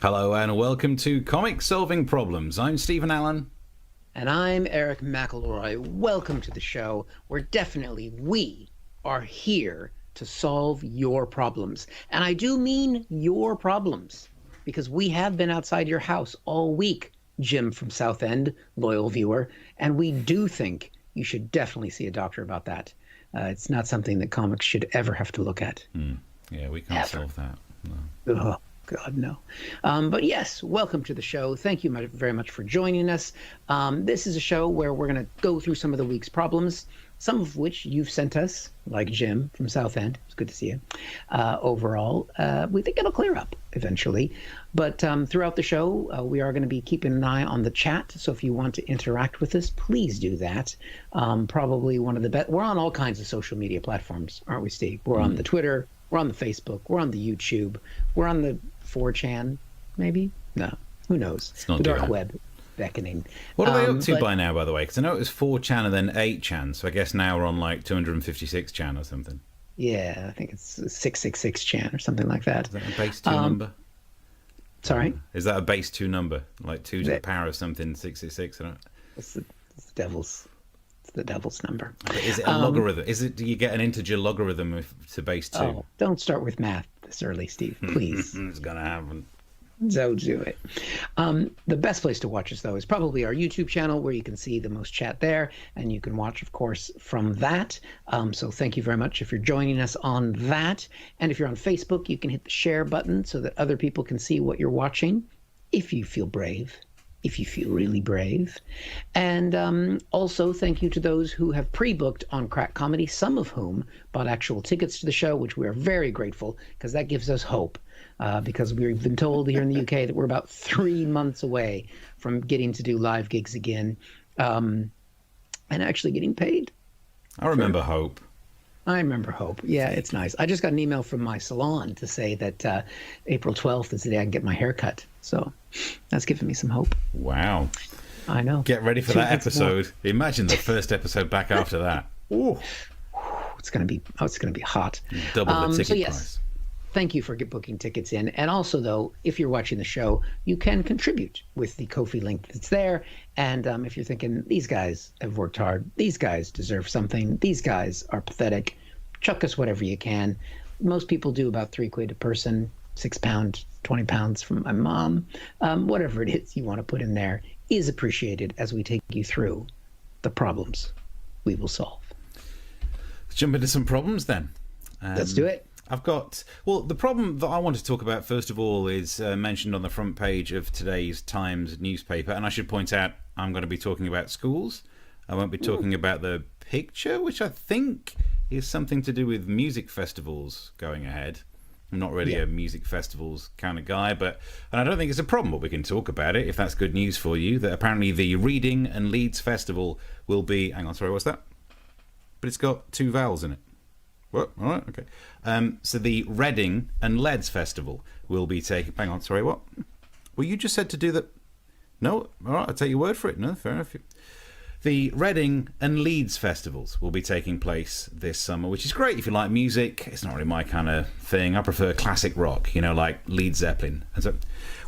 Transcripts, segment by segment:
Hello and welcome to Comic Solving Problems. I'm Stephen Allen. And I'm Eric McElroy. Welcome to the show where we are here to solve your problems. And I do mean your problems, because we have been outside your house all week, Jim from Southend, loyal viewer, and we do think you should definitely see a doctor about that. It's not something that comics should ever have to look at. Yeah, we can't solve that. No. Oh, God, no. But yes, welcome to the show. Thank you very much for joining us. This is a show where we're going to go through some of the week's problems, some of which you've sent us, like Jim from Southend. It's good to see you. Overall, we think it'll clear up eventually. But throughout the show, we are going to be keeping an eye on the chat. So if you want to interact with us, please do that. Probably one of the best. We're on all kinds of social media platforms, aren't we, Steve? We're on the Twitter. We're on the Facebook. We're on the YouTube. We're on the 4chan, maybe? No. Who knows? It's not the dark that. web beckoning. What are they up to by now, by the way? Because I know it was 4chan and then 8chan, so I guess now we're on like 256chan or something. Yeah, I think it's 666chan or something like that. Is that a base 2 number? Sorry? Is that a base 2 number? Like 2 to the power of something, 666? I don't... It's the devil's number. Is it a logarithm? Do you get an integer logarithm to base 2? Oh, don't start with math this early, Steve, please. It's going to happen. Don't do it. The best place to watch us, though, is probably our YouTube channel, where you can see the most chat there, and you can watch, of course, from that. So thank you very much if you're joining us on that. And if you're on Facebook, you can hit the share button so that other people can see what you're watching, if you feel brave. If you feel really brave. And also thank you to those who have pre-booked on Crack Comedy, some of whom bought actual tickets to the show, which we are very grateful, because that gives us hope. Because we've been told here in the UK that we're about 3 months away from getting to do live gigs again, and actually getting paid. I remember hope. I remember hope. Yeah, it's nice. I just got an email from my salon to say that April 12th is the day I can get my hair cut. So that's giving me some hope. Wow. I know. Get ready for that episode. Imagine the first episode back after that. Ooh. It's going to be hot. Double the ticket so yes, price. Thank you for booking tickets in. And also, though, if you're watching the show, you can contribute with the Ko-fi link that's there. And if you're thinking, these guys have worked hard, these guys deserve something, these guys are pathetic, chuck us whatever you can. Most people do about £3 a person, £6, £20 from my mom. Whatever it is you want to put in there is appreciated as we take you through the problems we will solve. Let's jump into some problems then. Let's do it. The problem that I want to talk about, first of all, is mentioned on the front page of today's Times newspaper. And I should point out, I'm going to be talking about schools. I won't be talking about the picture, which I think is something to do with music festivals going ahead. I'm not really a music festivals kind of guy, and I don't think it's a problem, but we can talk about it if that's good news for you, that apparently the Reading and Leeds Festival will be... Hang on, sorry, what's that? But it's got 2 vowels in it. What? All right, okay. So the Reading and Leeds Festival will be taking... Hang on, sorry, what? Well, you just said to do that... No? All right, I'll take your word for it. No, fair enough. The Reading and Leeds Festivals will be taking place this summer, which is great if you like music. It's not really my kind of thing. I prefer classic rock, like Led Zeppelin. And so,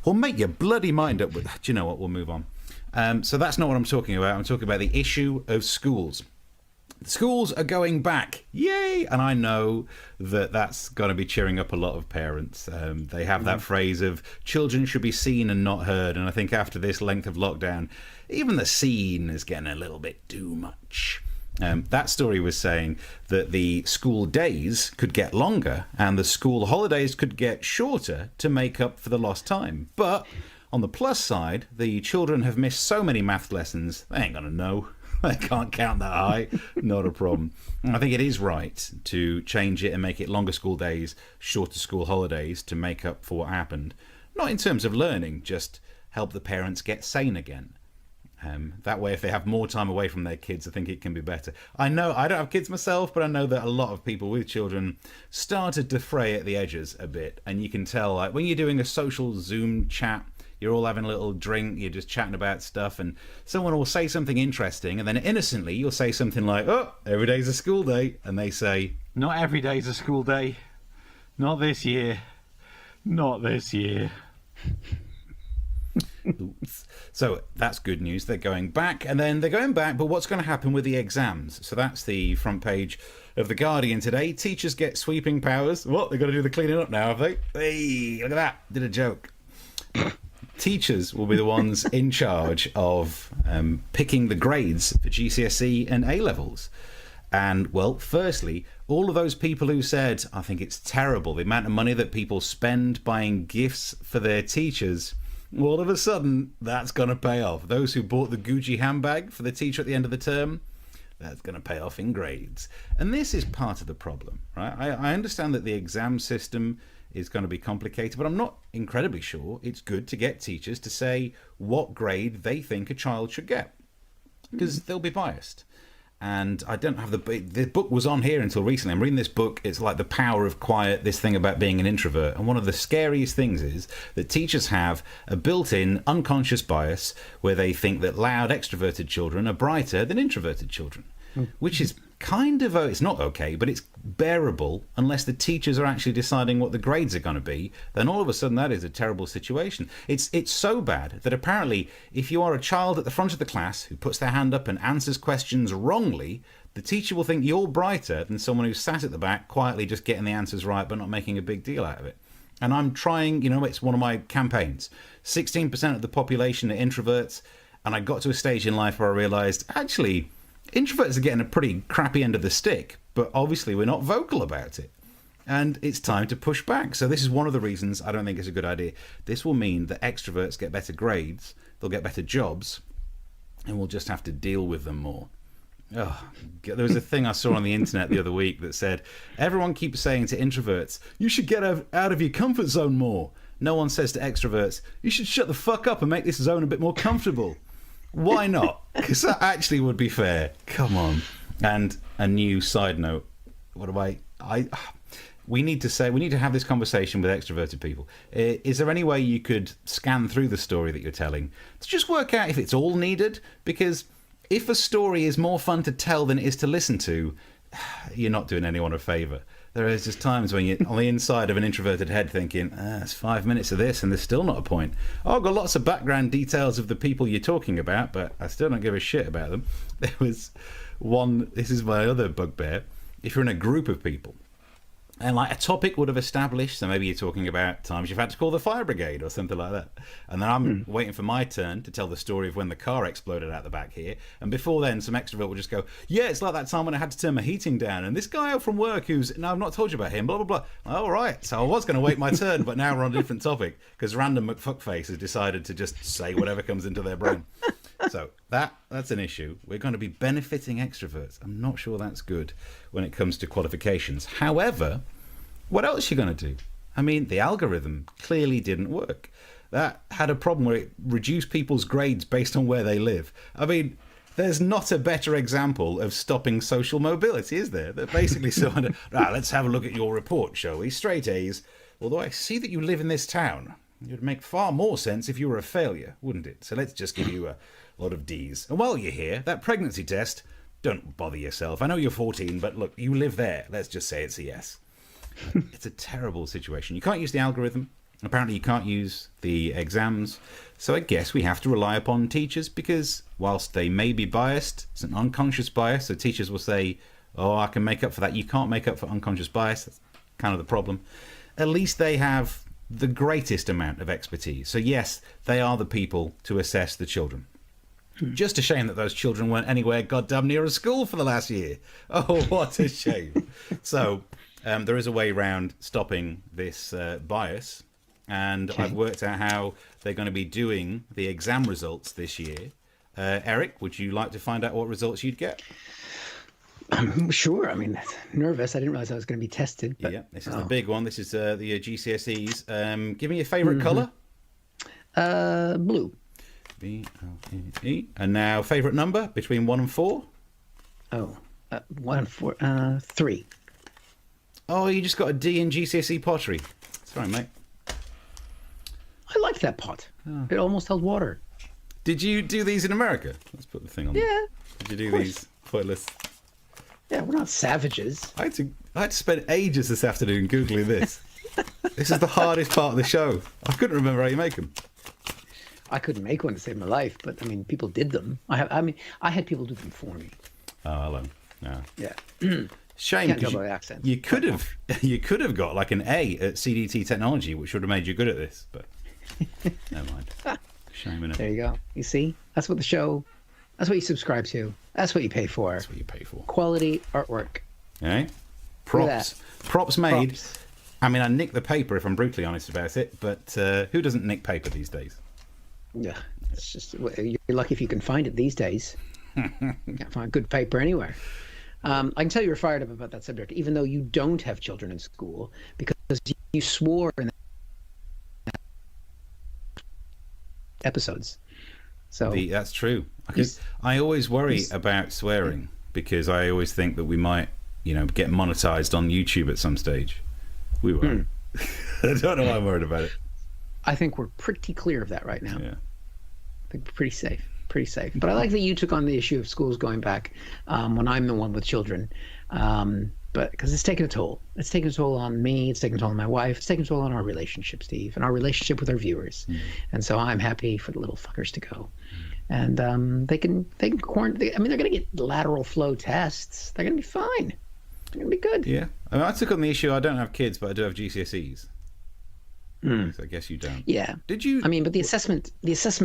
well, make your bloody mind up with that. Do you know what? We'll move on. So that's not what I'm talking about. I'm talking about the issue of schools. Schools are going back. Yay! And I know that that's going to be cheering up a lot of parents. They have that phrase of children should be seen and not heard. And I think after this length of lockdown, even the seen is getting a little bit too much. That story was saying that the school days could get longer and the school holidays could get shorter to make up for the lost time. But on the plus side, the children have missed so many math lessons, they ain't going to know. They can't count that high. Not a problem. And I think it is right to change it and make it longer school days, shorter school holidays to make up for what happened. Not in terms of learning, just help the parents get sane again. That way, if they have more time away from their kids, I think it can be better. I know I don't have kids myself, but I know that a lot of people with children started to fray at the edges a bit. And you can tell, like, when you're doing a social Zoom chat, you're all having a little drink, you're just chatting about stuff, and someone will say something interesting, and then innocently you'll say something like, oh, every day's a school day, and they say, not every day's a school day. Not this year. Not this year. Oops. So that's good news. They're going back, and then they're going back, but what's going to happen with the exams? So that's the front page of The Guardian today. Teachers get sweeping powers. What? They've got to do the cleaning up now, have they? Hey, look at that. Did a joke. Teachers will be the ones in charge of picking the grades for GCSE and A-levels. And, well, firstly, all of those people who said, I think it's terrible, the amount of money that people spend buying gifts for their teachers, all of a sudden, that's going to pay off. Those who bought the Gucci handbag for the teacher at the end of the term, that's going to pay off in grades. And this is part of the problem, right? I understand that the exam system is going to be complicated, but I'm not incredibly sure it's good to get teachers to say what grade they think a child should get, because they'll be biased. And I don't have the book was on here until recently. I'm reading this book. It's like The Power of Quiet, this thing about being an introvert. And one of the scariest things is that teachers have a built-in unconscious bias where they think that loud extroverted children are brighter than introverted children, which is kind of, it's not okay, but it's bearable unless the teachers are actually deciding what the grades are going to be. Then all of a sudden that is a terrible situation. It's so bad that apparently if you are a child at the front of the class who puts their hand up and answers questions wrongly, the teacher will think you're brighter than someone who's sat at the back quietly just getting the answers right but not making a big deal out of it. And I'm trying, it's one of my campaigns. 16% of the population are introverts, and I got to a stage in life where I realized, actually, introverts are getting a pretty crappy end of the stick, but obviously we're not vocal about it. And it's time to push back. So this is one of the reasons I don't think it's a good idea. This will mean that extroverts get better grades, they'll get better jobs, and we'll just have to deal with them more. Oh, there was a thing I saw on the internet the other week that said, everyone keeps saying to introverts, you should get out of your comfort zone more. No one says to extroverts, you should shut the fuck up and make this zone a bit more comfortable. Why not? Because that actually would be fair. Come on. And a new side note. We need to have this conversation with extroverted people. Is there any way you could scan through the story that you're telling to just work out if it's all needed? Because if a story is more fun to tell than it is to listen to, you're not doing anyone a favour. There is just times when you're on the inside of an introverted head thinking, it's 5 minutes of this and there's still not a point. Oh, I've got lots of background details of the people you're talking about, but I still don't give a shit about them. There was one, this is my other bugbear, if you're in a group of people, and like a topic would have established, so maybe you're talking about times you've had to call the fire brigade or something like that. And then I'm waiting for my turn to tell the story of when the car exploded out the back here. And before then, some extrovert will just go, yeah, it's like that time when I had to turn my heating down. And this guy from work no, I've not told you about him, blah, blah, blah. All right. So I was going to wait my turn, but now we're on a different topic because random McFuckface has decided to just say whatever comes into their brain. So that's an issue. We're going to be benefiting extroverts. I'm not sure that's good when it comes to qualifications. However, what else are you going to do? I mean, the algorithm clearly didn't work. That had a problem where it reduced people's grades based on where they live. I mean, there's not a better example of stopping social mobility, is there? That basically sort of, let's have a look at your report, shall we? Straight A's. Although I see that you live in this town. It would make far more sense if you were a failure, wouldn't it? So let's just give you a lot of D's. And while you're here, that pregnancy test, don't bother yourself. I know you're 14, but look, you live there. Let's just say it's a yes. It's a terrible situation. You can't use the algorithm. Apparently you can't use the exams. So I guess we have to rely upon teachers because whilst they may be biased, it's an unconscious bias. So teachers will say, oh, I can make up for that. You can't make up for unconscious bias. That's kind of the problem. At least they have the greatest amount of expertise. So yes, they are the people to assess the children. Just a shame that those children weren't anywhere goddamn near a school for the last year. Oh, what a shame. So there is a way around stopping this bias. And okay. I've worked out how they're going to be doing the exam results this year. Eric, would you like to find out what results you'd get? Sure. I mean, nervous. I didn't realize I was going to be tested. But, yeah, this is the big one. This is the GCSEs. Give me your favourite colour. Blue. B-L-E-E. And now, favourite number between 1 and 4? 1 and 4. 3. Oh, you just got a D in GCSE pottery. Sorry, mate. I like that pot. Oh. It almost held water. Did you do these in America? Let's put the thing on. Yeah. Did you do these pointless? Yeah, we're not savages. I had to spend ages this afternoon Googling this. This is the hardest part of the show. I couldn't remember how you make them. I couldn't make one to save my life, but I mean, people did them. I had people do them for me. Oh, hello. Yeah. Yeah. Shame, Can't tell because by the accent. you could have got like an A at CDT Technology, which would have made you good at this, but never mind. Shame, innit? There you go. You see, that's what that's what you subscribe to. That's what you pay for. That's what you pay for. Quality artwork. Eh? Props made. Props. I mean, I nick the paper if I'm brutally honest about it, but who doesn't nick paper these days? Yeah, it's just you're lucky if you can find it these days. You can't find good paper anywhere. I can tell you were fired up about that subject, even though you don't have children in school, because you swore in episodes. So that's true. I always worry about swearing because I always think that we might, get monetized on YouTube at some stage. We won't. I don't know why I'm worried about it. I think we're pretty clear of that right now. Yeah. I think we're pretty safe. But I like that you took on the issue of schools going back when I'm the one with children. But because it's taken a toll. It's taken a toll on me. It's taken a toll on my wife. It's taken a toll on our relationship, Steve, and our relationship with our viewers. And so I'm happy for the little fuckers to go. And they can quarantine. I mean, they're going to get lateral flow tests. They're going to be fine. They're going to be good. Yeah. I mean, I took on the issue. I don't have kids, but I do have GCSEs. So I guess you don't. Yeah. Did you? I mean, but the assessment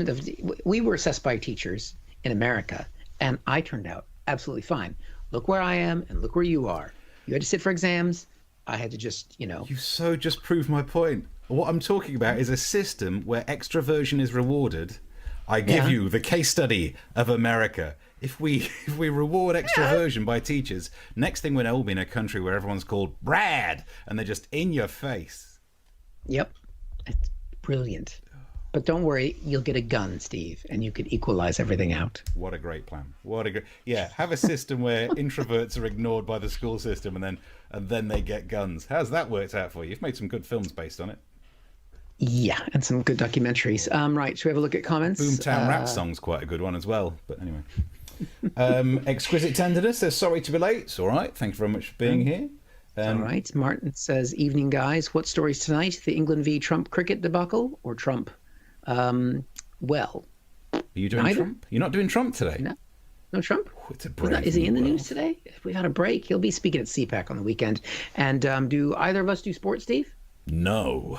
of we were assessed by teachers in America, and I turned out absolutely fine. Look where I am, and look where you are. You had to sit for exams. I had to just, You so just proved my point. What I'm talking about is a system where extroversion is rewarded. I give you the case study of America. If we reward extroversion by teachers, next thing we know, we'll be in a country where everyone's called Brad, and they're just in your face. Yep. It's brilliant. But don't worry, you'll get a gun, Steve, and you can equalize everything out. What a great plan. Have a system where introverts are ignored by the school system and then they get guns. How's that worked out for you? You've made some good films based on it. Yeah, and some good documentaries. Right, should we have a look at comments? Boomtown Rap Song's quite a good one as well. But anyway. Exquisite Tenderness says, sorry to be late. It's all right. Thank you very much for being here. All right. Martin says, evening, guys. What stories tonight? The England v Trump cricket debacle or Trump? Well, are you doing neither. Trump? You're not doing Trump today? No Trump? It's a brave Is he in the world. news today? If we had a break, he'll be speaking at CPAC on the weekend. And do either of us do sports, Steve? No.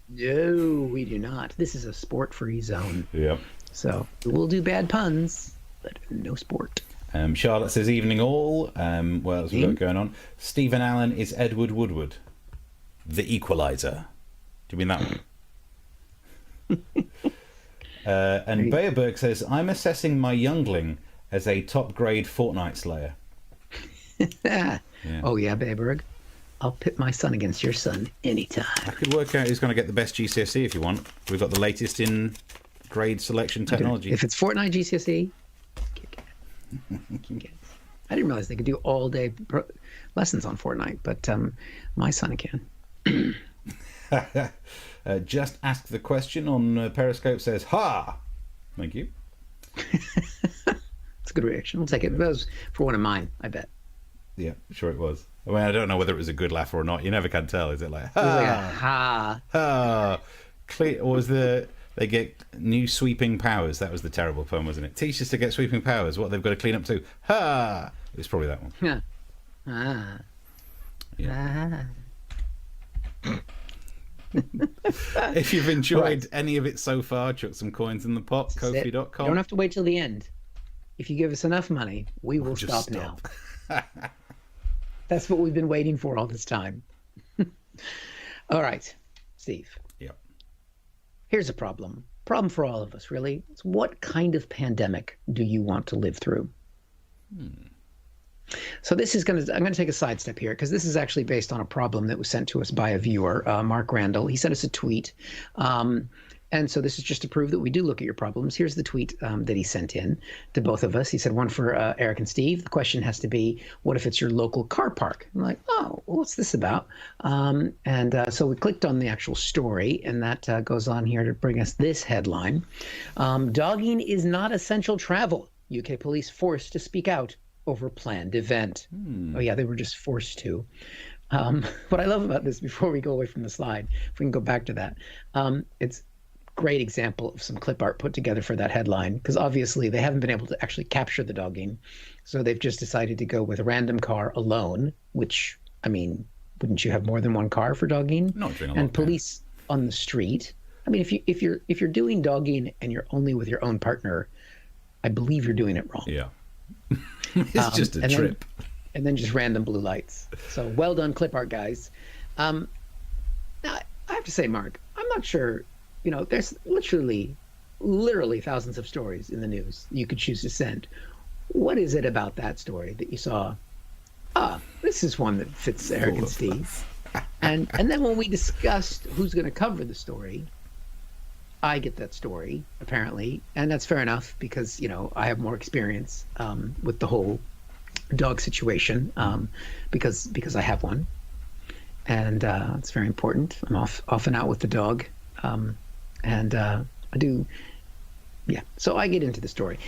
No, we do not. This is a sport-free zone. Yep. So we'll do bad puns, but no sport. Charlotte says, evening all. What else we got going on? Stephen Allen is Edward Woodward. The Equalizer. Do you mean that one? And Beerberg says, I'm assessing my youngling as a top-grade Fortnite slayer. Yeah. Oh, yeah, Beerberg. I'll pit my son against your son anytime. I could work out who's going to get the best GCSE if you want. We've got the latest in grade selection technology. If it's Fortnite GCSE, I didn't realize they could do all-day lessons on Fortnite, but my son can. Just Ask the Question on Periscope says, ha! Thank you. It's a good reaction. We'll take it. It was for one of mine, I bet. Yeah, sure it was. I mean, I don't know whether it was a good laugh or not. You never can tell. Is it like, ha! It was like a ha. Ha! Or was they get new sweeping powers? That was the terrible poem, wasn't it? Teachers to get sweeping powers. What they've got to clean up to. Ha! It was probably that one. Yeah. Ah. Yeah. Ah. If you've enjoyed any of it so far, chuck some coins in the pot. Ko-fi.com. You don't have to wait till the end. If you give us enough money, we will stop now. That's what we've been waiting for all this time. All right, Steve. Yep. Here's a problem. Problem for all of us, really. It's what kind of pandemic do you want to live through? So this is I'm going to take a sidestep here because this is actually based on a problem that was sent to us by a viewer, Mark Randall. He sent us a tweet. And so this is just to prove that we do look at your problems. Here's the tweet that he sent in to both of us. He said, one for Eric and Steve. The question has to be, what if it's your local car park? I'm like, oh, well, what's this about? So we clicked on the actual story, and that goes on here to bring us this headline. Dogging is not essential travel. UK police forced to speak out over planned event. Oh, yeah, they were just forced to. What I love about this, before we go away from the slide, if we can go back to that, it's great example of some clip art put together for that headline, because obviously they haven't been able to actually capture the dogging. So they've just decided to go with a random car alone, which, I mean, wouldn't you have more than one car for dogging? Not during a and lockdown. Police on the street. I mean, if you're doing dogging and you're only with your own partner, I believe you're doing it wrong. Yeah. It's just a trip. And then just random blue lights. So well done, clip art guys. Now, I have to say, Mark, I'm not sure, there's literally thousands of stories in the news you could choose to send. What is it about that story that you saw? This is one that fits Eric and Steve. And then when we discussed who's going to cover the story, I get that story, apparently. And that's fair enough because, I have more experience with the whole dog situation because I have one. And it's very important. I'm off and out with the dog. And I do, yeah. So I get into the story.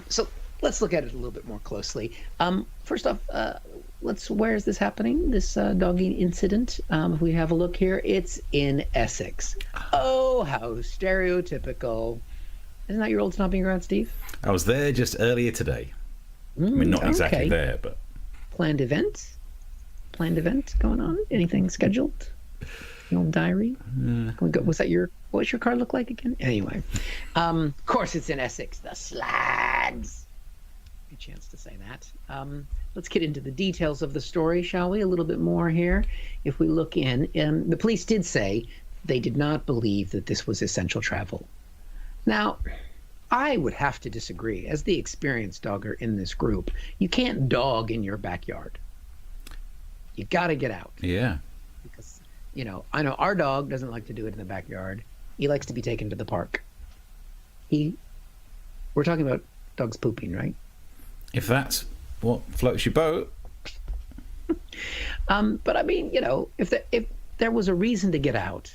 So let's look at it a little bit more closely. First off, where is this happening? This dogging incident. If we have a look here, it's in Essex. Oh, how stereotypical. Isn't that your old stomping ground, Steve? I was there just earlier today. I mean, not exactly there, but... Planned event going on? Anything scheduled? Your old diary? Can we go? What's your car look like again? Anyway, of course it's in Essex. The Slags. A chance to say that. Let's get into the details of the story, shall we? A little bit more here. If we look in, the police did say they did not believe that this was essential travel. Now, I would have to disagree. As the experienced dogger in this group, you can't dog in your backyard. You got to get out. Yeah. Because, I know our dog doesn't like to do it in the backyard. He likes to be taken to the park. We're talking about dogs pooping, right? If that's what floats your boat. But I mean, if there was a reason to get out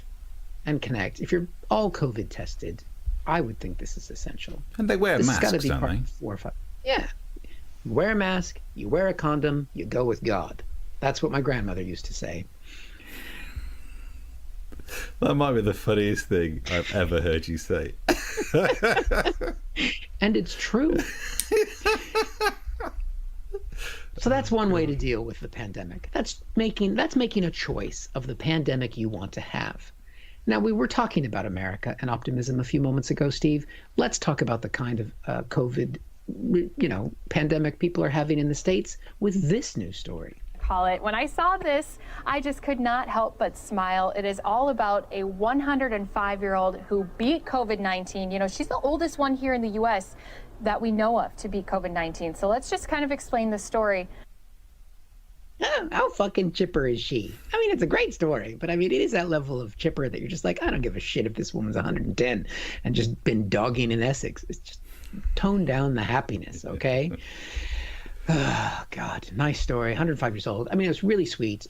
and connect, if you're all COVID tested, I would think this is essential. And they wear masks, gotta be don't part they? of 4 or 5. Yeah. You wear a mask, you wear a condom, you go with God. That's what my grandmother used to say. That might be the funniest thing I've ever heard you say. And it's true. So that's one way to deal with the pandemic. That's making a choice of the pandemic you want to have. Now, we were talking about America and optimism a few moments ago, Steve. Let's talk about the kind of COVID, pandemic people are having in the States with this news story. Call it. When I saw this, I just could not help but smile. It is all about a 105-year-old who beat COVID-19. She's the oldest one here in the U.S. that we know of to beat COVID-19. So let's just kind of explain the story. How fucking chipper is she? I mean, it's a great story, but I mean, it is that level of chipper that you're just like, I don't give a shit if this woman's 110 and just been dogging in Essex. It's just tone down the happiness, okay? Oh, God, nice story. 105 years old. I mean, it's really sweet.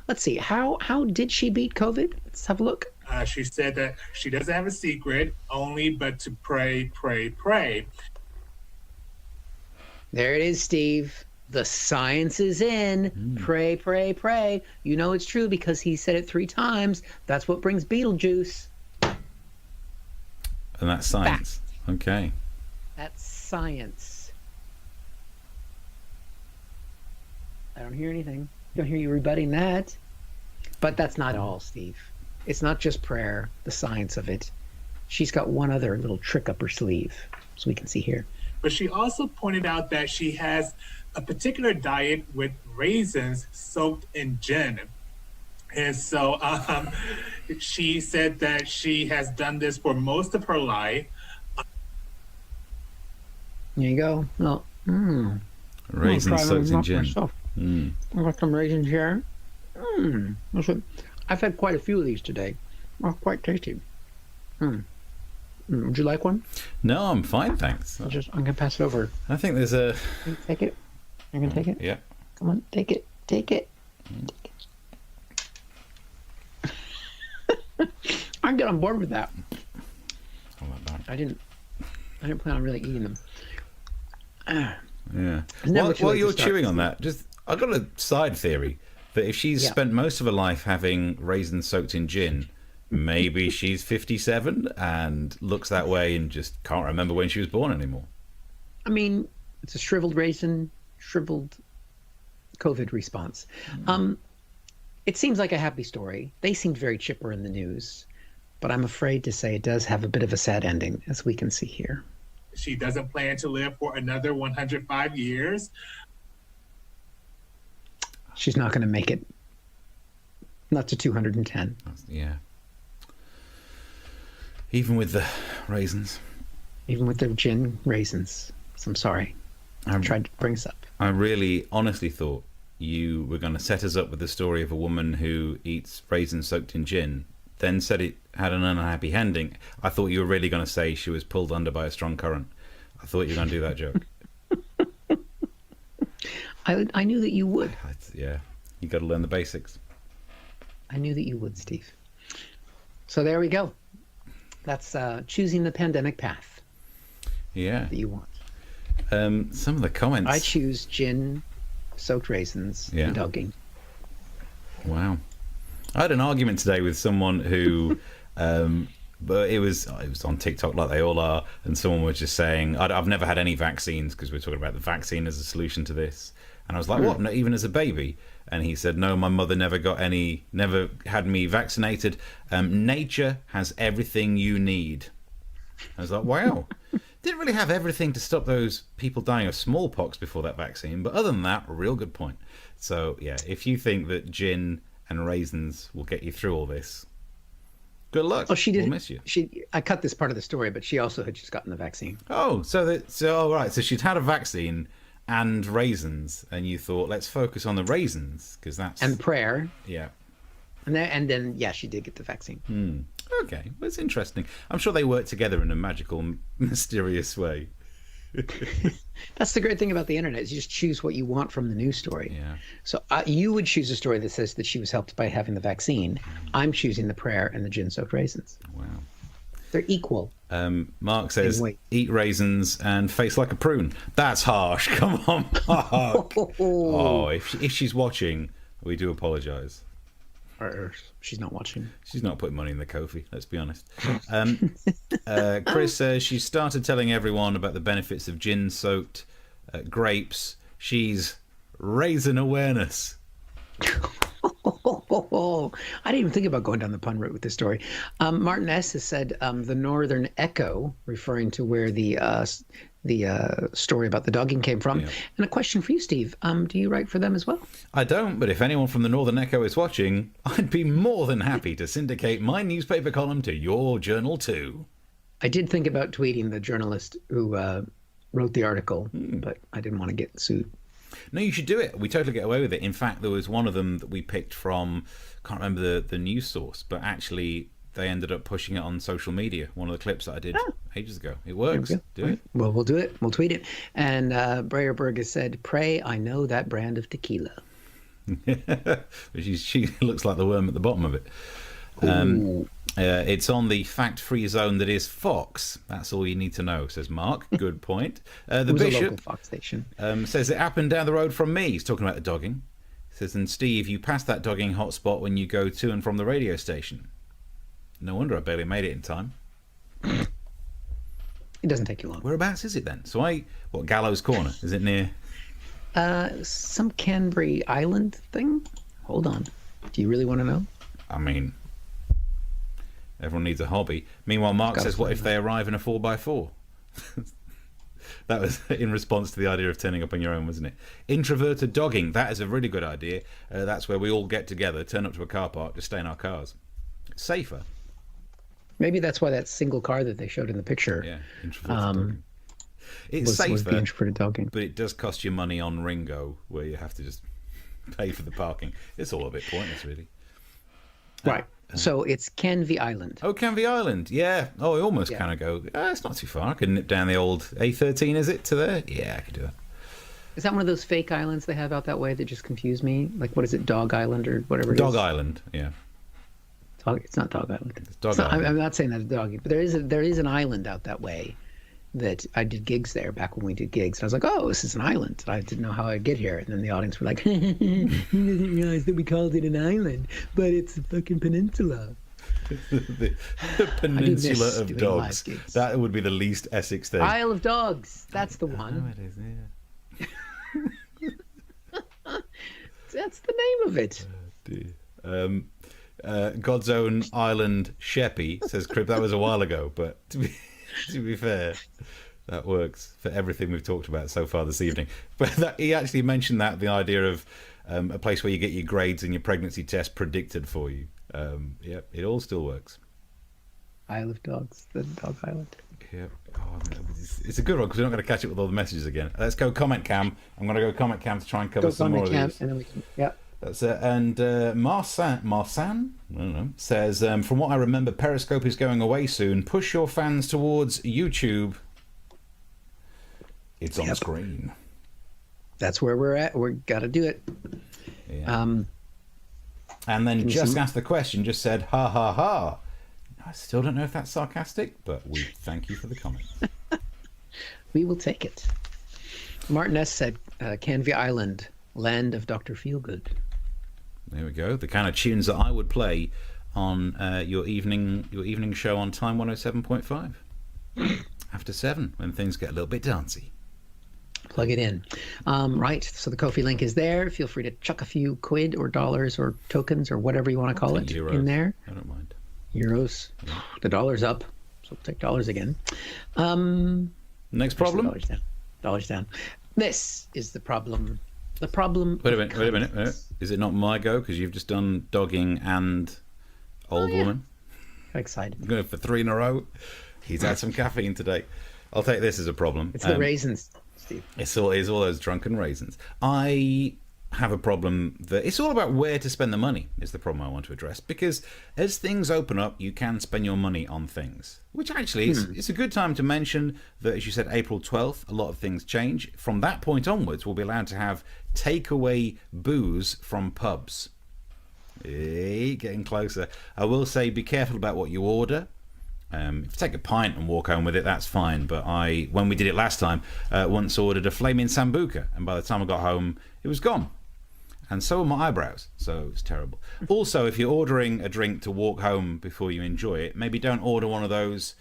Let's see. How did she beat COVID? Let's have a look. She said that she doesn't have a secret, only but to pray, pray, pray. There it is, Steve. The science is in. Pray, pray, pray. You know it's true because he said it 3 times. That's what brings Beetlejuice. And that's science. Fact. Okay. That's science. I don't hear anything. Don't hear you rebutting that. But that's not all, Steve. It's not just prayer, the science of it. She's got one other little trick up her sleeve, so we can see here. But she also pointed out that she has a particular diet with raisins soaked in gin. And so she said that she has done this for most of her life. There you go. Well, Raisins soaked in gin. I got some raisins here. I've had quite a few of these today. Oh, quite tasty. Would you like one? No, I'm fine, thanks. I'm gonna pass it over. I think there's a... Take it. You're gonna take it? Yeah. Come on, take it. Take it. I can get on board with that. Oh, not bad. I didn't plan on really eating them. Yeah. While you're chewing on that, I've got a side theory that if she's spent most of her life having raisins soaked in gin, Maybe she's 57 and looks that way and just can't remember when she was born anymore. I mean, it's a shriveled raisin, shriveled COVID response. It seems like a happy story. They seemed very chipper in the news, but I'm afraid to say it does have a bit of a sad ending, as we can see here. She doesn't plan to live for another 105 years. She's not going to make it. Not to 210. Yeah. Even with the raisins. Even with the gin raisins. So I'm sorry. I tried to bring this up. I really honestly thought you were going to set us up with the story of a woman who eats raisins soaked in gin, then said it had an unhappy ending. I thought you were really going to say she was pulled under by a strong current. I thought you were going to do that joke. I knew that you would. Yeah, you got to learn the basics. I knew that you would, Steve. So there we go. That's choosing the pandemic path. Yeah. That you want. Some of the comments. I choose gin, soaked raisins, and dogging. Wow. I had an argument today with someone who, but it was on TikTok like they all are, and someone was just saying, I've never had any vaccines, because we're talking about the vaccine as a solution to this. And I was like, what? Not even as a baby? And he said, no, my mother never had me vaccinated. Nature has everything you need. I was like, wow. Didn't really have everything to stop those people dying of smallpox before that vaccine, but other than that, real good point. So yeah, if you think that gin and raisins will get you through all this, good luck. Oh, she did. We'll miss you. I cut this part of the story, but she also had just gotten the vaccine. Oh, so right. So she'd had a vaccine and raisins, and you thought, let's focus on the raisins because that's and prayer. Yeah. And then yeah, she did get the vaccine. Okay, well, it's interesting. I'm sure they work together in a magical, mysterious way. That's the great thing about the internet is you just choose what you want from the news story. Yeah. So you would choose a story that says that she was helped by having the vaccine. I'm choosing the prayer and the gin-soaked raisins. Wow. They're equal. Mark says, eat raisins and face like a prune. That's harsh. Come on, Mark. Oh, if she's watching, we do apologise. She's not watching. She's not putting money in the Kofi, let's be honest. Chris says she started telling everyone about the benefits of gin-soaked grapes. She's raising awareness. I didn't even think about going down the pun route with this story. Martin S. has said the Northern Echo, referring to where the story about the dogging came from. Yeah. And a question for you, Steve. Do you write for them as well? I don't, but if anyone from the Northern Echo is watching, I'd be more than happy to syndicate my newspaper column to your journal too. I did think about tweeting the journalist who wrote the article, but I didn't want to get sued. No, you should do it. We totally get away with it. In fact, there was one of them that we picked from, can't remember the news source, but actually they ended up pushing it on social media. One of the clips that I did ages ago. It works. Do it. Well, we'll do it. We'll tweet it. And Breyerberg has said, pray I know that brand of tequila. She looks like the worm at the bottom of it. It's on the fact-free zone that is Fox. That's all you need to know, says Mark. Good point. The Bishop, a local Fox station. Says it happened down the road from me. He's talking about the dogging. He says, and Steve, you pass that dogging hotspot when you go to and from the radio station. No wonder I barely made it in time. It doesn't take you long. Whereabouts is it then? So what, Gallows Corner? Is it near? Some Canberry Island thing? Hold on. Do you really want to know? I mean, everyone needs a hobby. Meanwhile, Mark says, what if they arrive in a 4x4? That was in response to the idea of turning up on your own, wasn't it? Introverted dogging. That is a really good idea. That's where we all get together, turn up to a car park, just stay in our cars. It's safer. Maybe that's why that single car that they showed in the picture. Yeah, introverted dogging. It's safer, was the introverted dogging. But it does cost you money on Ringo, where you have to just pay for the parking. It's all a bit pointless, really. Right. So it's Canvey Island. Oh, Canvey Island. Yeah. Oh, I almost kind of go, it's not too far. I can nip down the old A13, is it, to there? Yeah, I could do that. Is that one of those fake islands they have out that way that just confuse me? Like, what is it, Dog Island or whatever it is? Dog Island, yeah. It's not Dog Island. It's Dog Island. I'm not saying that it's doggy, but there is an island out that way that I did gigs there back when we did gigs. And I was like, oh, this is an island. I didn't know how I'd get here. And then the audience were like, he doesn't realize that we called it an island, but it's a fucking peninsula. the peninsula of doing dogs. live gigs. That would be the least Essex thing. Isle of Dogs. That's the one. Oh, it is, yeah. That's the name of it. God's Own Island Sheppy says, Crib, that was a while ago, but to be fair, that works for everything we've talked about so far this evening. But he actually mentioned that, the idea of a place where you get your grades and your pregnancy test predicted for you. Yep, it all still works. Isle of Dogs, the Dog Island. Yep. Oh, it's a good one because we're not going to catch it with all the messages again. Let's go comment cam. I'm going to go comment cam to try and cover some more of these. And then we can, yeah. That's it. And Marsan, I don't know, says, from what I remember, Periscope is going away soon. Push your fans towards YouTube. It's on screen. That's where we're at. We got to do it. Yeah. And then just asked the question, just said, ha, ha, ha. I still don't know if that's sarcastic, but we thank you for the comment. We will take it. Martin S. said, Canvey Island, land of Dr. Feelgood. There we go. The kind of tunes that I would play on your evening show on Time 107.5 after 7 when things get a little bit dancey. Plug it in. Right. So the Ko-fi link is there. Feel free to chuck a few quid or dollars or tokens or whatever you want to call it Euros. in there. I don't mind. Euros. Yeah. The dollar's up. So we'll take dollars again. Next problem. Dollars down. This is the problem. The problem. Wait a minute. Is it not my go? Because you've just done dogging and old woman. Excited. I'm going for 3 in a row. He's had some caffeine today. I'll take this as a problem. It's the raisins, Steve. It's all those drunken raisins. I have a problem that it's all about where to spend the money is the problem I want to address, because as things open up you can spend your money on things, which actually it's a good time to mention that, as you said, April 12th, a lot of things change. From that point onwards we'll be allowed to have takeaway booze from pubs. Getting closer. I will say be careful about what you order. If you take a pint and walk home with it, that's fine, but when we did it last time, once ordered a flaming sambuca, and by the time I got home it was gone. And so are my eyebrows, so it's terrible. Also, if you're ordering a drink to walk home before you enjoy it, maybe don't order one of those,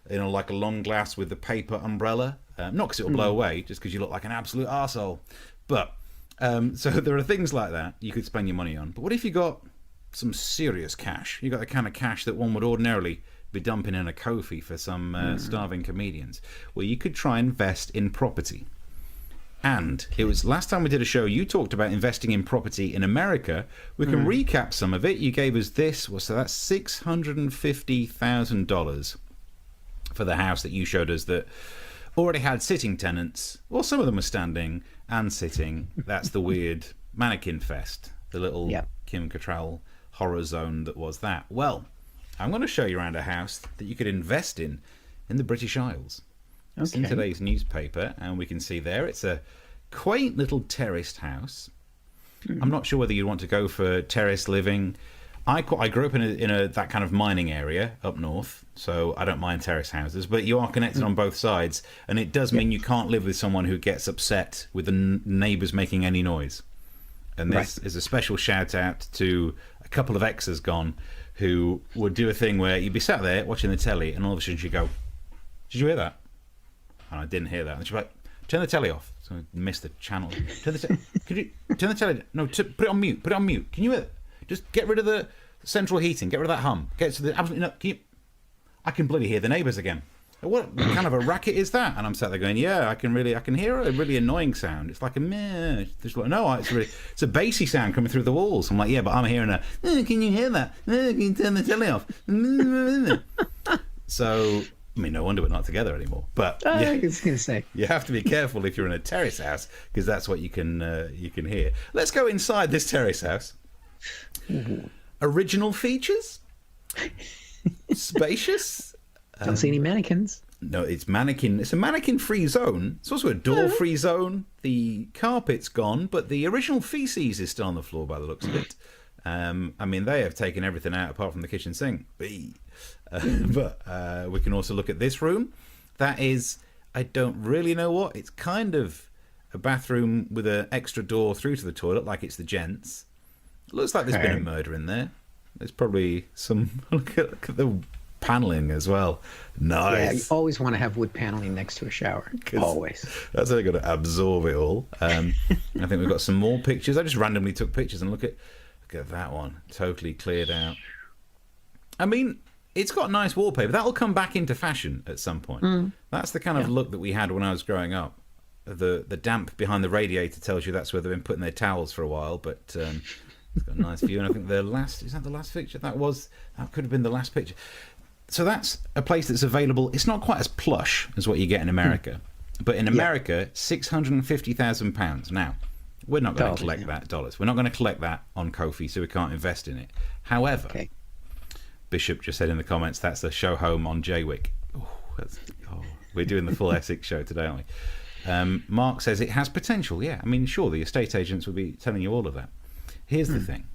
like a long glass with the paper umbrella. Not because it will blow away, just because you look like an absolute arsehole. But, so there are things like that you could spend your money on. But what if you got some serious cash? You got the kind of cash that one would ordinarily be dumping in a Ko-fi for some starving comedians. Well, you could try and invest in property. And it was last time we did a show, you talked about investing in property in America. We can recap some of it. You gave us this, so that's $650,000 for the house that you showed us that already had sitting tenants. Well, some of them were standing and sitting. That's the weird mannequin fest, the little Kim Cattrall horror zone that was that. Well, I'm going to show you around a house that you could invest in the British Isles. It's in today's newspaper, and we can see there it's a quaint little terraced house. I'm not sure whether you want to go for terrace living. I grew up in that kind of mining area up north, so I don't mind terrace houses, but you are connected on both sides, and it does mean you can't live with someone who gets upset with the neighbours making any noise. And this is a special shout out to a couple of exes gone who would do a thing where you'd be sat there watching the telly, and all of a sudden she'd go, "Did you hear that?" And I didn't hear that. And she'd be like, "Turn the telly off." So I missed the channel. Could you turn the telly? No, put it on mute. Put it on mute. Can you hear it? Just get rid of the central heating. Get rid of that hum. Get to the absolutely no. I can bloody hear the neighbours again. What kind of a racket is that? And I'm sat there going, yeah, I can hear a really annoying sound. It's like a meh. No, it's a bassy sound coming through the walls. I'm like, yeah, but I'm hearing a. Can you hear that? Can you turn the telly off? So. I mean, no wonder we're not together anymore. But I was going to say, you have to be careful if you're in a terrace house, because that's what you can hear. Let's go inside this terrace house. Original features, spacious. Don't see any mannequins. No, it's mannequin. It's a mannequin-free zone. It's also a door-free zone. The carpet's gone, but the original feces is still on the floor by the looks of it. I mean, they have taken everything out apart from the kitchen sink. But we can also look at this room. That is, I don't really know what. It's kind of a bathroom with an extra door through to the toilet, like it's the gents. It looks like there's been a murder in there. There's probably some... Look at the paneling as well. Nice. Yeah, you always want to have wood paneling next to a shower. Always. That's how you got to absorb it all. I think we've got some more pictures. I just randomly took pictures and look at that one. Totally cleared out. I mean, it's got nice wallpaper. That'll come back into fashion at some point. That's the kind of look that we had when I was growing up. The damp behind the radiator tells you that's where they've been putting their towels for a while, but it's got a nice view. And I think is that the last picture? That could have been the last picture. So that's a place that's available. It's not quite as plush as what you get in America, but in America, £650,000. Now, we're not going to collect that dollars. We're not going to collect that on Ko-fi, so we can't invest in it. However, Bishop just said in the comments that's a show home on Jaywick. We're doing the full Essex show today, aren't we? Mark says it has potential. Yeah, I mean, sure, the estate agents will be telling you all of that. Here's the thing.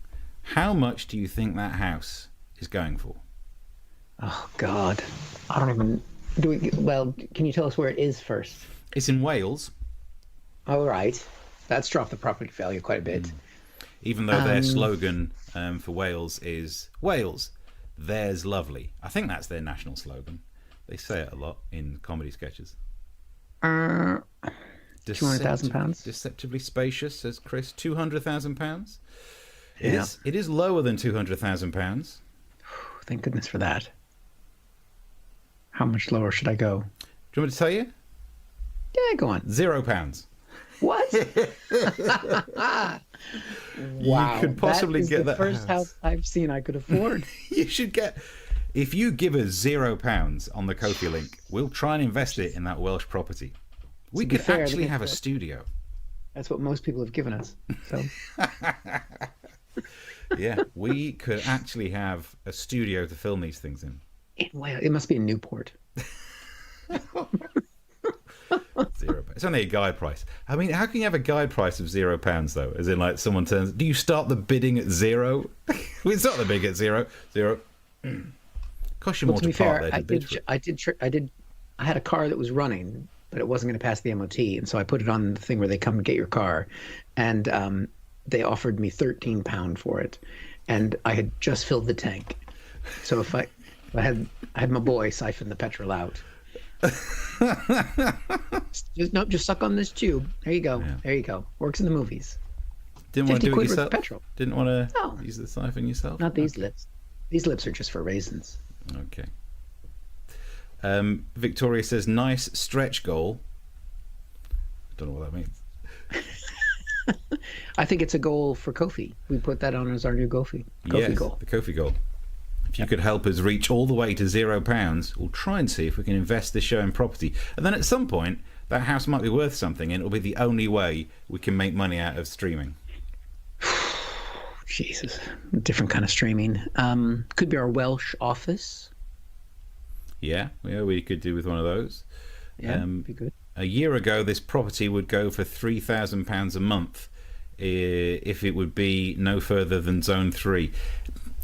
How much do you think that house is going for? Oh, God. I don't even... Well, can you tell us where it is first? It's in Wales. All right. That's dropped the property value quite a bit. Even though their slogan for Wales is, Wales, there's lovely. I think that's their national slogan. They say it a lot in comedy sketches. £200,000? Deceptively spacious, says Chris. £200,000? Yeah. It is lower than £200,000. Thank goodness for that. How much lower should I go? Do you want me to tell you? Yeah, go on. £0. What? Wow. You could possibly that is get the that first house I've seen I could afford. You should get... If you give us £0 on the Ko-fi link, we'll try and invest it in that Welsh property. We could actually have a studio. That's what most people have given us. So. Yeah, we could actually have a studio to film these things in. It must be in Newport. £0. It's only a guide price. I mean, how can you have a guide price of £0 though? As in, like, someone turns. Do you start the bidding at 0? We start the bid at 0. Cost you more to be part fair, there to bid for it. I had a car that was running, but it wasn't going to pass the MOT, and so I put it on the thing where they come and get your car, and they offered me £13 for it, and I had just filled the tank. So if I had my boy siphon the petrol out. Just suck on this tube. There you go. Yeah. There you go. Works in the movies. Didn't want to do it yourself? Petrol. Didn't want to use the siphon yourself? Not these lips. These lips are just for raisins. Okay. Victoria says, nice stretch goal. Don't know what that means. I think it's a goal for Ko-fi. We put that on as our new Ko-fi goal. The Ko-fi goal. If you could help us reach all the way to £0, we'll try and see if we can invest this show in property. And then at some point, that house might be worth something, and it'll be the only way we can make money out of streaming. Jesus. Different kind of streaming. Could be our Welsh office. Yeah, we could do with one of those. Yeah, be good. A year ago, this property would go for £3,000 a month if it would be no further than Zone 3.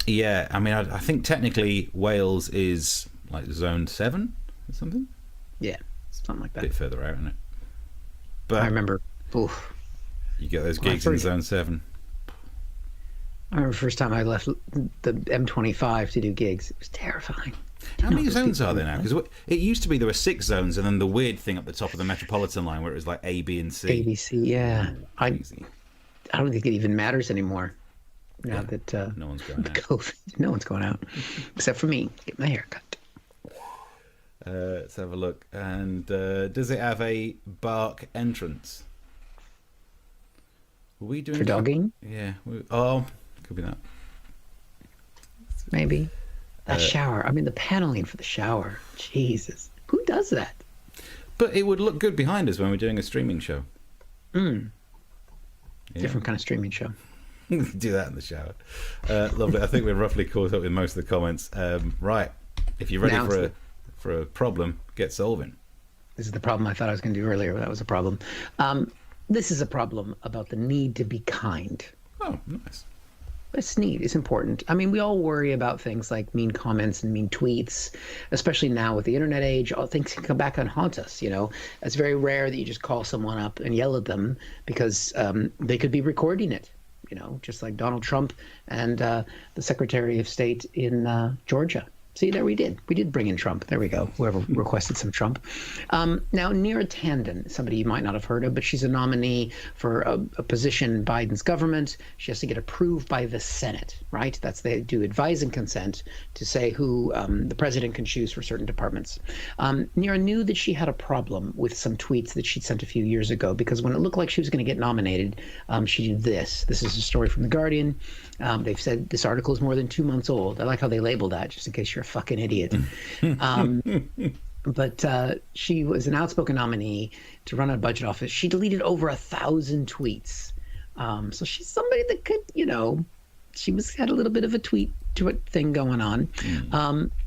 Yeah, I mean, I think technically Wales is like Zone 7 or something. Yeah, something like that. A bit further out, isn't it? But I remember, oof. You get those gigs in Zone 7. I remember the first time I left the M25 to do gigs. It was terrifying. How many zones are there now? Because it used to be there were 6 zones, and then the weird thing up the top of the Metropolitan line where it was like A, B, and C. A, B, C, yeah. I don't think it even matters anymore. Now that no one's going out. COVID, no one's going out, except for me. Get my hair cut. Let's have a look. And does it have a bark entrance? Were we doing for dogging? Yeah. Could be that. Maybe. That shower. I mean, the paneling for the shower. Jesus. Who does that? But it would look good behind us when we're doing a streaming show. Yeah. Different kind of streaming show. Do that in the shower. Lovely. I think we're roughly caught up with most of the comments. Right. If you're ready for a problem, get solving. This is the problem I thought I was going to do earlier. That was a problem. This is a problem about the need to be kind. Oh, nice. It's neat. It's important. I mean, we all worry about things like mean comments and mean tweets, especially now with the internet age. All things can come back and haunt us, you know. It's very rare that you just call someone up and yell at them because they could be recording it. just like Donald Trump and the Secretary of State in Georgia. See, there we did bring in Trump. There we go. Whoever requested some Trump. Now, Neera Tanden, somebody you might not have heard of, but she's a nominee for a position in Biden's government. She has to get approved by the Senate, right? They do advise and consent to say who the president can choose for certain departments. Neera knew that she had a problem with some tweets that she'd sent a few years ago, because when it looked like she was going to get nominated, she did this. This is a story from The Guardian. They've said this article is more than 2 months old. I like how they label that, just in case you're a fucking idiot. But she was an outspoken nominee to run a budget office. She deleted over 1,000 tweets. So she's somebody that could, she had a little bit of a tweet to it thing going on.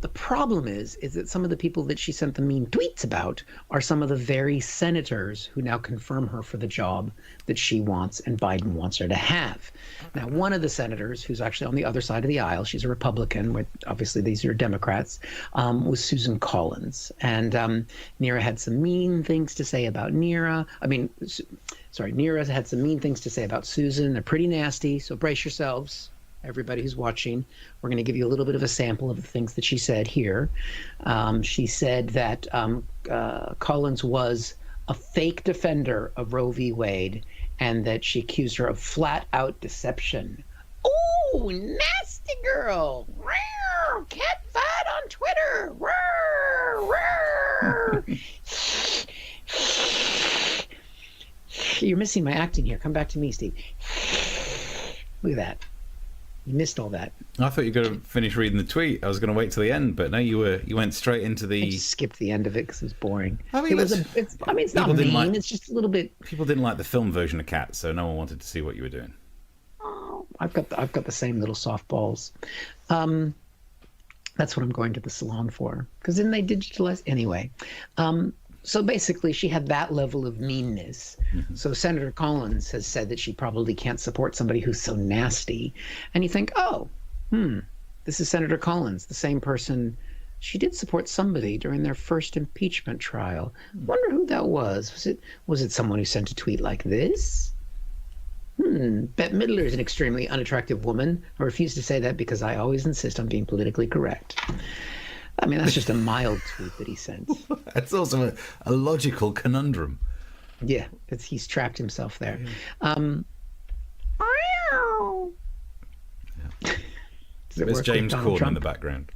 The problem is that some of the people that she sent the mean tweets about are some of the very senators who now confirm her for the job that she wants and Biden wants her to have. Now, one of the senators who's actually on the other side of the aisle, she's a Republican, with obviously these are Democrats, was Susan Collins. And Neera had some mean things to say about Neera. Neera had some mean things to say about Susan. They're pretty nasty, so brace yourselves. Everybody who's watching, we're going to give you a little bit of a sample of the things that she said here. She said that Collins was a fake defender of Roe v. Wade, and that she accused her of flat-out deception. Ooh, nasty girl! Rawr, cat fight on Twitter! Rawr, rawr. You're missing my acting here. Come back to me, Steve. Look at that. You missed all that. I thought you were going to finish reading the tweet. I was going to wait till the end, but no, you went straight into the. I just skipped the end of it because it was boring. I mean, it's not mean. It's just a little bit. People didn't like the film version of Cats, so no one wanted to see what you were doing. Oh, I've got the same little softballs. That's what I'm going to the salon for, because then they digitalize anyway. So basically, she had that level of meanness. Mm-hmm. So Senator Collins has said that she probably can't support somebody who's so nasty. And you think, this is Senator Collins, the same person. She did support somebody during their first impeachment trial. Wonder who that was. Was it someone who sent a tweet like this? Bette Midler is an extremely unattractive woman. I refuse to say that because I always insist on being politically correct. I mean, that's just a mild tweet that he sent. It's also a logical conundrum. Yeah, he's trapped himself there. There's James Corden in the background.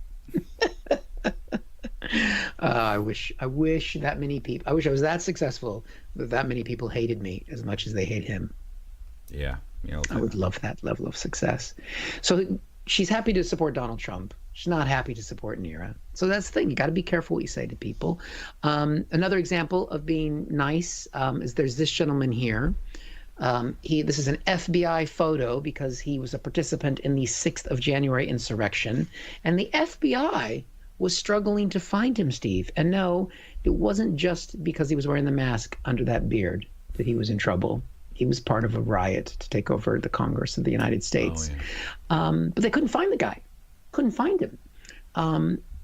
I wish that many people. I wish I was that successful that many people hated me as much as they hate him. Yeah, I would love that level of success. So she's happy to support Donald Trump. She's not happy to support Neera. So that's the thing. You got to be careful what you say to people. Another example of being nice is there's this gentleman here. This is an FBI photo because he was a participant in the 6th of January insurrection. And the FBI was struggling to find him, Steve. And no, it wasn't just because he was wearing the mask under that beard that he was in trouble. He was part of a riot to take over the Congress of the United States. Oh, yeah. But they couldn't find the guy. Couldn't find him.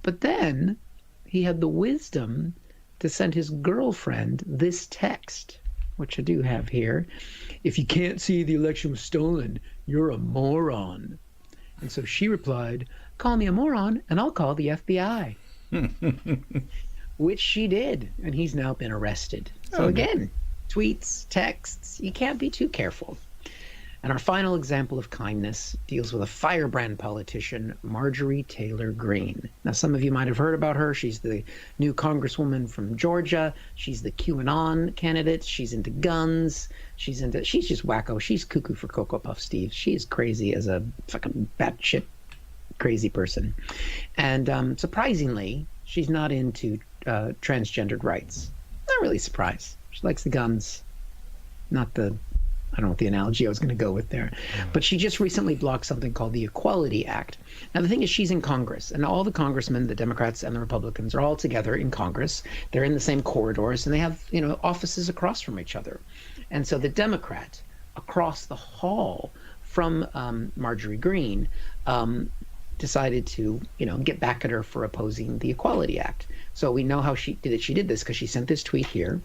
But then he had the wisdom to send his girlfriend this text, which I do have here. If you can't see the election was stolen, you're a moron. And so she replied, call me a moron and I'll call the FBI. Which she did. And he's now been arrested. So again, tweets, texts, you can't be too careful. And our final example of kindness deals with a firebrand politician, Marjorie Taylor Greene. Now, some of you might have heard about her. She's the new congresswoman from Georgia. She's the QAnon candidate. She's into guns. She's just wacko. She's cuckoo for Cocoa Puff, Steve. She is crazy as a fucking batshit crazy person. And surprisingly, she's not into transgendered rights. Not really surprised. She likes the guns, not the... I don't know what the analogy I was going to go with there. But she just recently blocked something called the Equality Act. Now, the thing is, she's in Congress, and all the congressmen, the Democrats and the Republicans, are all together in Congress. They're in the same corridors, and they have, offices across from each other. And so the Democrat across the hall from Marjorie Greene decided to, get back at her for opposing the Equality Act. So we know how she did it. She did this because she sent this tweet here.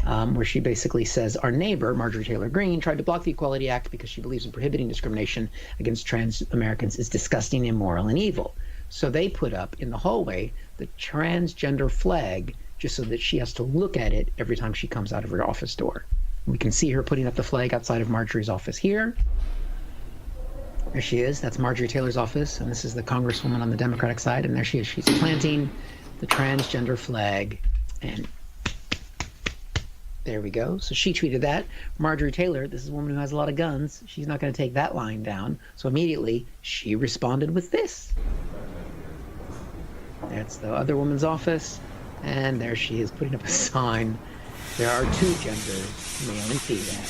where she basically says our neighbor, Marjorie Taylor Greene, tried to block the Equality Act because she believes in prohibiting discrimination against trans Americans is disgusting, immoral, and evil. So they put up in the hallway the transgender flag just so that she has to look at it every time she comes out of her office door. We can see her putting up the flag outside of Marjorie's office here. There she is. That's Marjorie Taylor's office, and this is the congresswoman on the Democratic side, and there she is. She's planting the transgender flag, and there we go. So she tweeted that. Marjorie Taylor, this is a woman who has a lot of guns. She's not going to take that line down. So immediately she responded with this. That's the other woman's office, and there she is putting up a sign. There are two genders, male and female.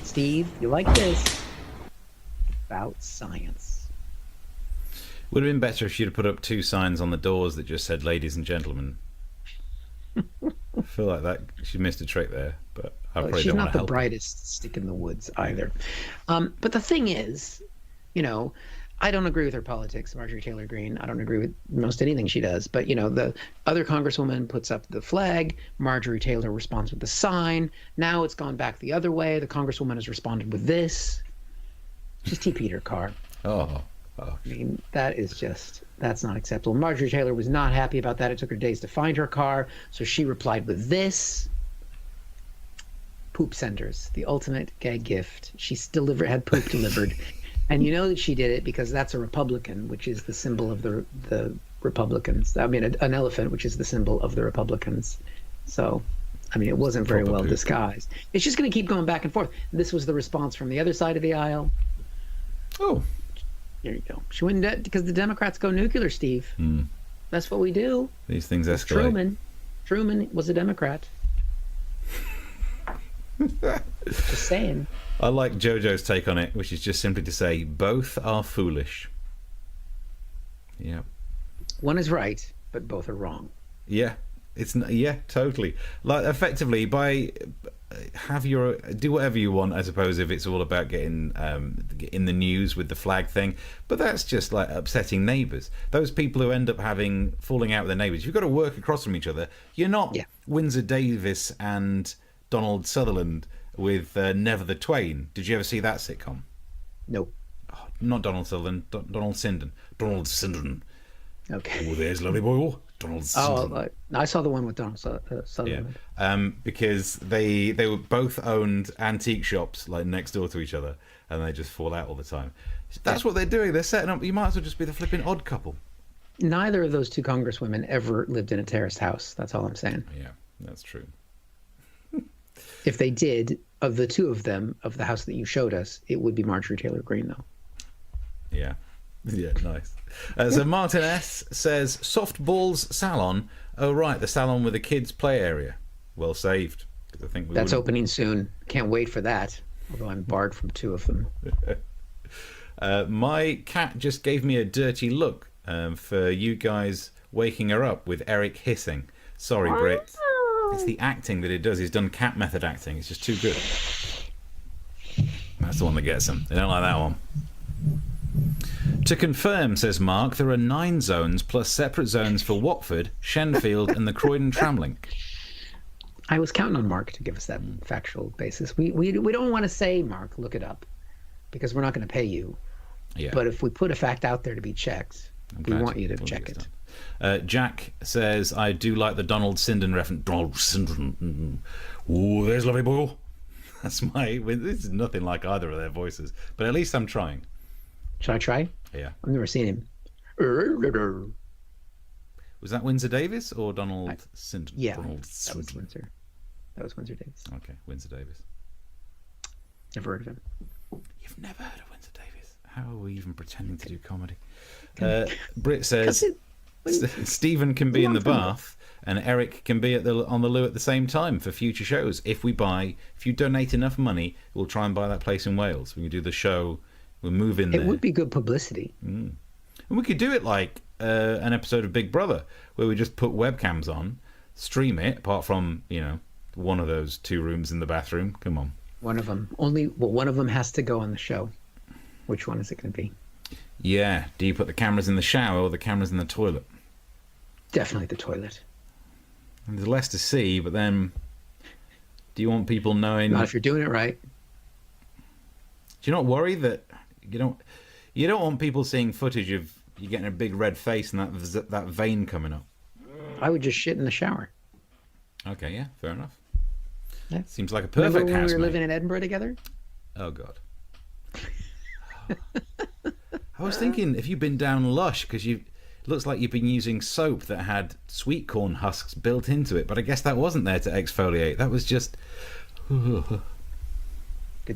Steve, you like this? About science. Would have been better if she'd have put up two signs on the doors that just said "ladies and gentlemen." I feel like that she missed a trick there, but I probably she's don't not want to the help brightest stick in the woods either. But the thing is, I don't agree with her politics, Marjorie Taylor Greene. I don't agree with most anything she does. But, the other congresswoman puts up the flag. Marjorie Taylor responds with the sign. Now it's gone back the other way. The congresswoman has responded with this. She's TP'd her car. Oh. I mean, that's not acceptable. Marjorie Taylor was not happy about that. It took her days to find her car. So she replied with this. Poop senders, the ultimate gag gift. Had poop delivered. And you know that she did it because that's a Republican, which is the symbol of the Republicans. I mean, an elephant, which is the symbol of the Republicans. So, I mean, it wasn't very well disguised. It's just going to keep going back and forth. This was the response from the other side of the aisle. Oh. There you go. She went because the Democrats go nuclear, Steve. That's what we do. These things escalate. Truman was a Democrat. Just saying. I like JoJo's take on it, which is just simply to say both are foolish. Yeah. One is right, but both are wrong. Yeah. Totally. Like effectively do whatever you want, I suppose, if it's all about getting in the news with the flag thing, but that's just like upsetting neighbours. Those people who end up falling out with their neighbours, you've got to work across from each other. You're not Windsor Davis and Donald Sutherland with Never the Twain. Did you ever see that sitcom? Nope. Oh, not Donald Sutherland, Donald Sinden. Donald Sinden. Okay. Oh, there's lovely boy. Donald Sinden. Oh, I saw the one with Donald Sutherland. Yeah. Because they were both owned antique shops like next door to each other, and they just fall out all the time. That's what they're doing. They're setting up. You might as well just be the flipping odd couple. Neither of those two congresswomen ever lived in a terraced house. That's all I'm saying. Yeah, that's true. If they did, of the two of them, of the house that you showed us, it would be Marjorie Taylor Greene, though. Yeah. Yeah, nice. So Martin S. says, Soft Balls Salon. Oh, right, the salon with the kids' play area. Well saved. I think that's opening soon. Can't wait for that, although I'm barred from two of them. My cat just gave me a dirty look for you guys waking her up with Eric hissing. Sorry, Britt. It's the acting that it does. He's done cat method acting. It's just too good. That's the one that gets them. They don't like that one. To confirm, says Mark, there are 9 zones plus separate zones for Watford, Shenfield and the Croydon Tramlink. I was counting on Mark to give us that factual basis. We don't want to say, Mark, look it up, because we're not going to pay you. Yeah. But if we put a fact out there to be checked, we want you to check it. Jack says, I do like the Donald Sinden reference. Donald Sinden. Ooh, there's lovely boy. That's this is nothing like either of their voices, but at least I'm trying. Should I try? Yeah. I've never seen him. Was that Windsor Davis or Donald Sinden? Yeah, Donald that was Windsor. That was Windsor Davis. Okay, Windsor Davis. Never heard of him. You've never heard of Windsor Davis? How are we even pretending to do comedy? Britt says Stephen can be in the bath and Eric can be on the loo at the same time for future shows. If you donate enough money, we'll try and buy that place in Wales. We can do the show. We'll move in there. It would be good publicity. And we could do it like an episode of Big Brother, where we just put webcams on, stream it, apart from, one of those 2 rooms in the bathroom. Come on. One of them. One of them has to go on the show. Which one is it going to be? Yeah. Do you put the cameras in the shower or the cameras in the toilet? Definitely the toilet. And there's less to see, but then Do you want people knowing? Not if you're doing it right. Do you not worry that you don't want people seeing footage of you getting a big red face and that vein coming up? I would just shit in the shower. Okay, yeah, fair enough. Yeah. Seems like a perfect Remember when housemate. we were living in Edinburgh together? Oh God. I was thinking if you've been down Lush because it looks like you've been using soap that had sweet corn husks built into it, but I guess that wasn't there to exfoliate. That was just good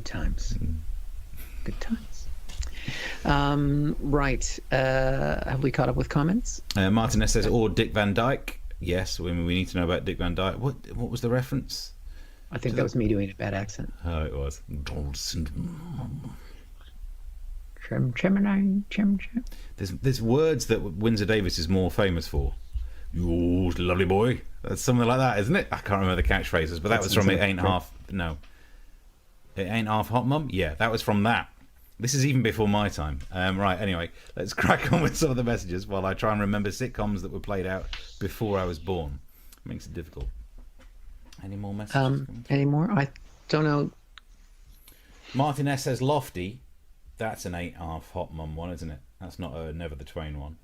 times. Good times. Right. Have we caught up with comments? Martin S says, or Dick Van Dyke. Yes, we need to know about Dick Van Dyke. What was the reference? I think that was me doing a bad accent. Oh, it was. There's words that Windsor Davis is more famous for. You lovely boy. That's something like that, isn't it? I can't remember the catchphrases, but that was from It Ain't Half. No. It Ain't Half Hot Mum? Yeah, that was from that. This is even before my time. Right, anyway, let's crack on with some of the messages while I try and remember sitcoms that were played out before I was born. It makes it difficult. Any more messages? Any more? I don't know. Martin S says Lofty. That's an 8.5 Hot Mum one, isn't it? That's not a Never the Twain one.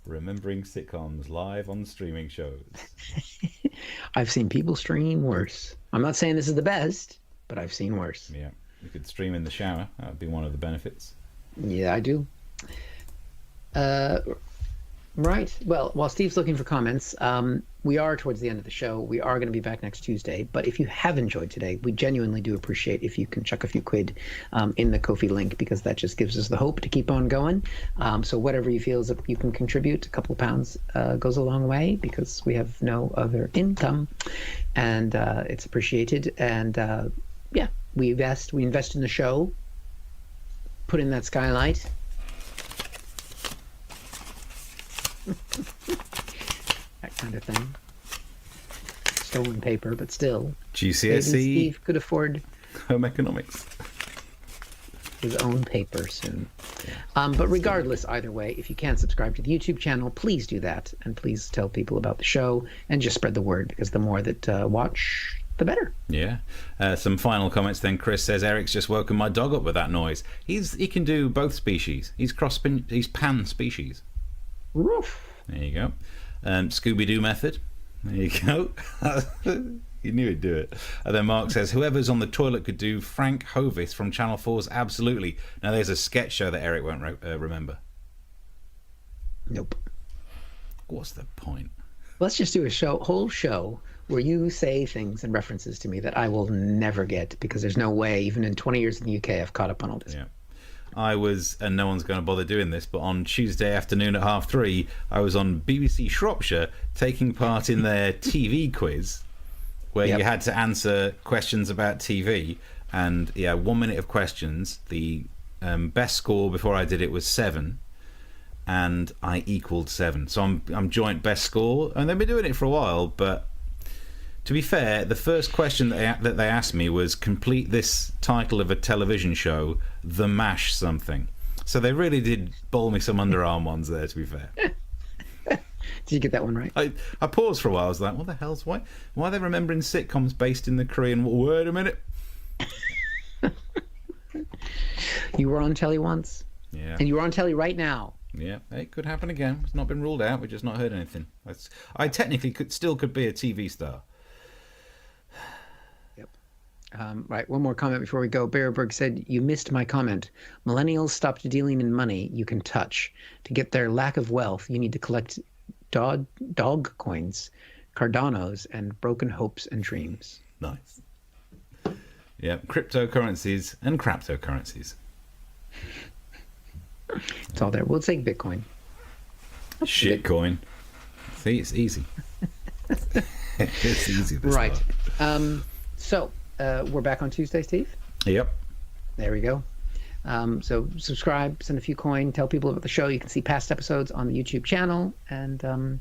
Remembering sitcoms live on streaming shows. I've seen people stream worse. I'm not saying this is the best, but I've seen worse. Yeah, you could stream in the shower. That would be one of the benefits. Yeah, I do. Right. Well, while Steve's looking for comments, we are towards the end of the show. We are going to be back next Tuesday. But if you have enjoyed today, we genuinely do appreciate if you can chuck a few quid in the Ko-fi link, because that just gives us the hope to keep on going. So whatever you feel that you can contribute, a couple of pounds goes a long way, because we have no other income, and it's appreciated. And yeah, we invest in the show, put in that skylight. That kind of thing. Stolen paper, but still. GCSE. Steve could afford Home economics. his own paper soon. But regardless, either way, if you can't subscribe to the YouTube channel, please do that. And please tell people about the show and just spread the word, because the more that watch, the better. Yeah. Some final comments then. Chris says, Eric's just woken my dog up with that noise. He can do both species. He's pan species. Roof. There you go. Scooby-Doo method. There you go. You knew he'd do it. And then Mark says, whoever's on the toilet could do Frank Hovis from Channel 4's Absolutely. Now there's a sketch show that Eric won't remember. Nope. What's the point? Let's just do a whole show where you say things and references to me that I will never get, because there's no way, even in 20 years in the UK, I've caught up on all this. Yeah. I was, and no one's going to bother doing this, but on Tuesday afternoon at 3:30, I was on BBC Shropshire taking part in their TV quiz, where you had to answer questions about TV. And yeah, 1 minute of questions. The best score before I did it was 7, and I equaled 7. So I'm joint best score, and they've been doing it for a while. But to be fair, the first question that they asked me was complete this title of a television show, The Mash something. So they really did bowl me some underarm ones there, to be fair. Did you get that one right? I paused for a while. I was like, what the hell's why are they remembering sitcoms based in the Korean War? Wait a minute. You were on telly once. Yeah. And you were on telly right now. Yeah, it could happen again. It's not been ruled out. We've just not heard anything. I technically could be a TV star. Right, one more comment before we go. Bearberg said, you missed my comment. Millennials stopped dealing in money you can touch. To get their lack of wealth, you need to collect dog coins, Cardanos, and broken hopes and dreams. Nice. Yeah, cryptocurrencies and craptocurrencies. It's all there. We'll take Bitcoin. Shitcoin. See, it's easy. It's easy. Right. So, we're back on Tuesday, Steve? Yep. There we go. So subscribe, send a few coin, tell people about the show. You can see past episodes on the YouTube channel, and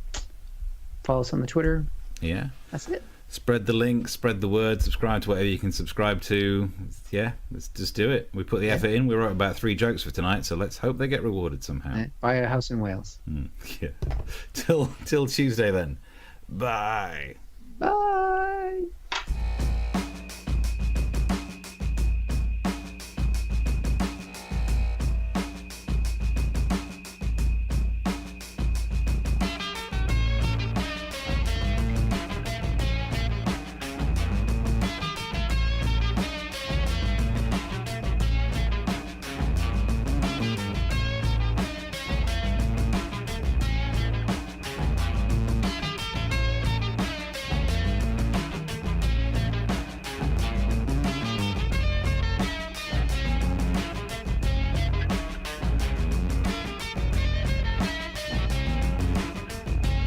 follow us on the Twitter. Yeah. That's it. Spread the link, spread the word, subscribe to whatever you can subscribe to. Yeah, let's just do it. We put the effort in. We wrote about 3 jokes for tonight, so let's hope they get rewarded somehow. Buy a house in Wales. Yeah. Till Tuesday then. Bye. Bye.